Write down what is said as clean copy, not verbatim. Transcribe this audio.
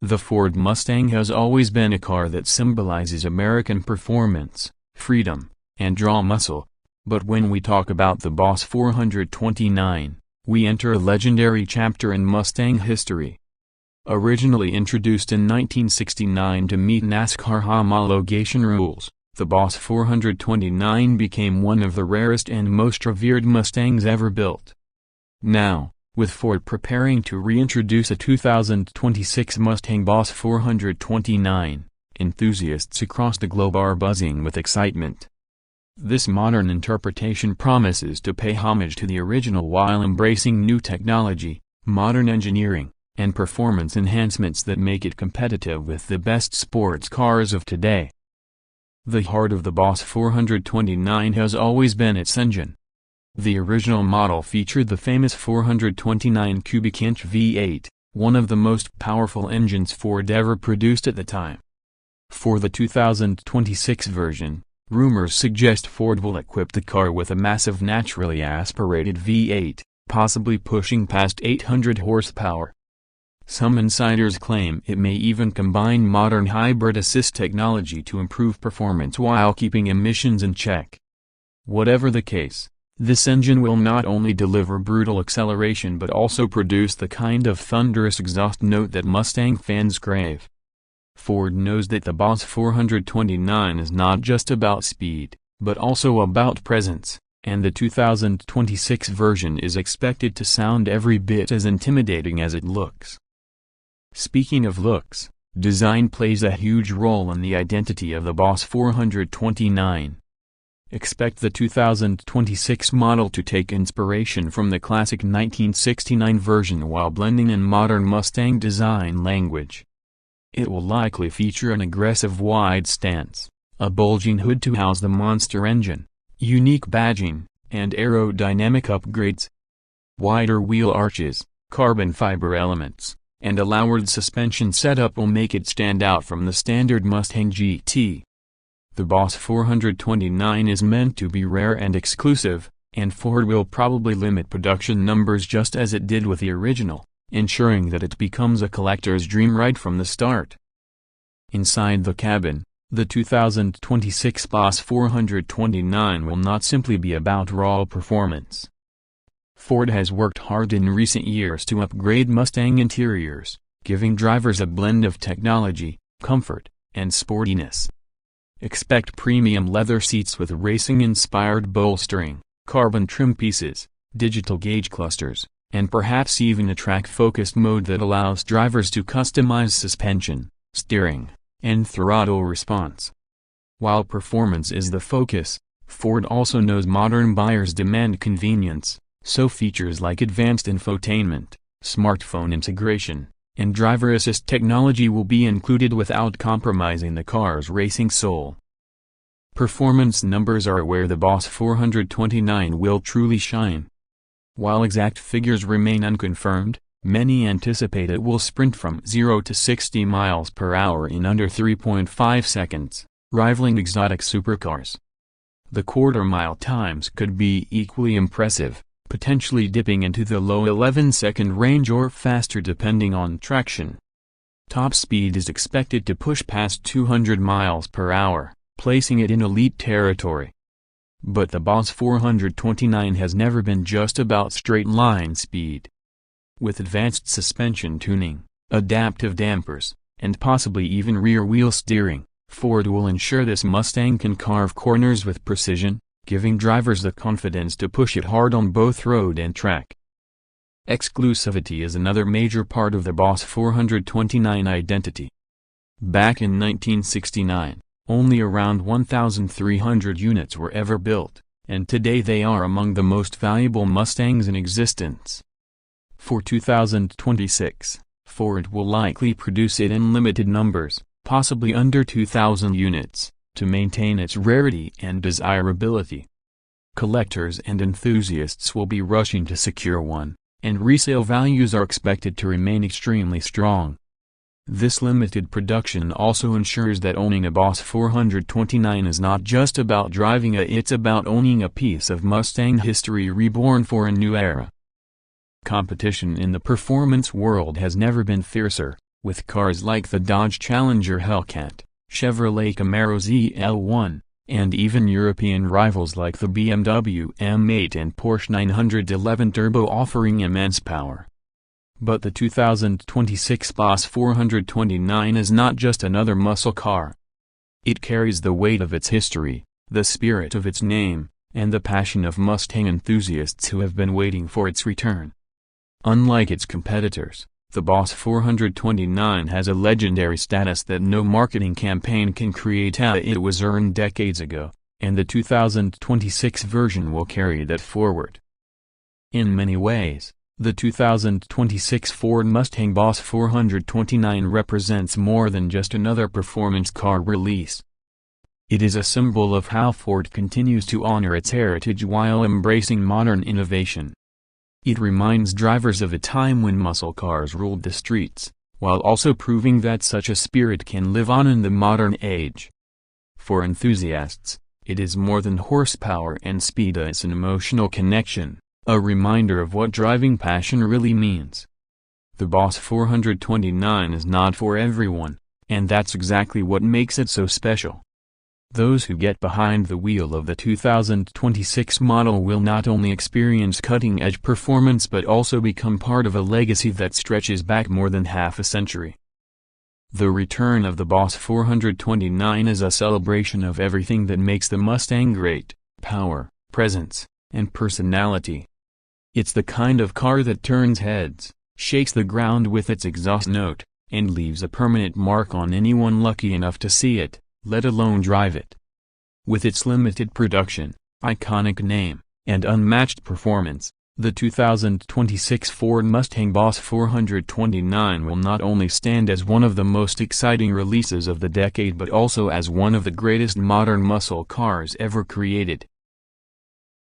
The Ford Mustang has always been a car that symbolizes American performance, freedom, and draw muscle. But when we talk about the Boss 429, we enter a legendary chapter in Mustang history. Originally introduced in 1969 to meet NASCAR homologation rules, the Boss 429 became one of the rarest and most revered Mustangs ever built. Now, with Ford preparing to reintroduce a 2026 Mustang Boss 429, enthusiasts across the globe are buzzing with excitement. This modern interpretation promises to pay homage to the original while embracing new technology, modern engineering, and performance enhancements that make it competitive with the best sports cars of today. The heart of the Boss 429 has always been its engine. The original model featured the famous 429 cubic inch V8, one of the most powerful engines Ford ever produced at the time. For the 2026 version, rumors suggest Ford will equip the car with a massive naturally aspirated V8, possibly pushing past 800 horsepower. Some insiders claim it may even combine modern hybrid assist technology to improve performance while keeping emissions in check. Whatever the case, this engine will not only deliver brutal acceleration but also produce the kind of thunderous exhaust note that Mustang fans crave. Ford knows that the Boss 429 is not just about speed, but also about presence, and the 2026 version is expected to sound every bit as intimidating as it looks. Speaking of looks, design plays a huge role in the identity of the Boss 429. Expect the 2026 model to take inspiration from the classic 1969 version while blending in modern Mustang design language. It will likely feature an aggressive wide stance, a bulging hood to house the monster engine, unique badging, and aerodynamic upgrades. Wider wheel arches, carbon fiber elements, and a lowered suspension setup will make it stand out from the standard Mustang GT. The Boss 429 is meant to be rare and exclusive, and Ford will probably limit production numbers just as it did with the original, ensuring that it becomes a collector's dream right from the start. Inside the cabin, the 2026 Boss 429 will not simply be about raw performance. Ford has worked hard in recent years to upgrade Mustang interiors, giving drivers a blend of technology, comfort, and sportiness. Expect premium leather seats with racing-inspired bolstering, carbon trim pieces, digital gauge clusters, and perhaps even a track-focused mode that allows drivers to customize suspension, steering, and throttle response. While performance is the focus, Ford also knows modern buyers demand convenience, so features like advanced infotainment, smartphone integration, and driver assist technology will be included without compromising the car's racing soul. Performance numbers are where the Boss 429 will truly shine. While exact figures remain unconfirmed, many anticipate it will sprint from 0 to 60 miles per hour in under 3.5 seconds, rivaling exotic supercars. The quarter-mile times could be equally impressive, potentially dipping into the low 11-second range or faster depending on traction. Top speed is expected to push past 200 miles per hour, placing it in elite territory. But the Boss 429 has never been just about straight-line speed. With advanced suspension tuning, adaptive dampers, and possibly even rear-wheel steering, Ford will ensure this Mustang can carve corners with precision, giving drivers the confidence to push it hard on both road and track. Exclusivity is another major part of the Boss 429 identity. Back in 1969, only around 1,300 units were ever built, and today they are among the most valuable Mustangs in existence. For 2026, Ford will likely produce it in limited numbers, possibly under 2,000 units, to maintain its rarity and desirability. Collectors and enthusiasts will be rushing to secure one, and resale values are expected to remain extremely strong. This limited production also ensures that owning a Boss 429 is not just about driving it's about owning a piece of Mustang history reborn for a new era. Competition in the performance world has never been fiercer, with cars like the Dodge Challenger Hellcat, Chevrolet Camaro ZL1, and even European rivals like the BMW M8 and Porsche 911 Turbo offering immense power. But the 2026 Boss 429 is not just another muscle car. It carries the weight of its history, the spirit of its name, and the passion of Mustang enthusiasts who have been waiting for its return. Unlike its competitors, the Boss 429 has a legendary status that no marketing campaign can create. It was earned decades ago, and the 2026 version will carry that forward. In many ways, the 2026 Ford Mustang Boss 429 represents more than just another performance car release. It is a symbol of how Ford continues to honor its heritage while embracing modern innovation. It reminds drivers of a time when muscle cars ruled the streets, while also proving that such a spirit can live on in the modern age. For enthusiasts, it is more than horsepower and speed. It's an emotional connection, a reminder of what driving passion really means. The Boss 429 is not for everyone, and that's exactly what makes it so special. Those who get behind the wheel of the 2026 model will not only experience cutting-edge performance but also become part of a legacy that stretches back more than half a century. The return of the Boss 429 is a celebration of everything that makes the Mustang great: power, presence, and personality. It's the kind of car that turns heads, shakes the ground with its exhaust note, and leaves a permanent mark on anyone lucky enough to see it, let alone drive it. With its limited production, iconic name, and unmatched performance, the 2026 Ford Mustang Boss 429 will not only stand as one of the most exciting releases of the decade but also as one of the greatest modern muscle cars ever created.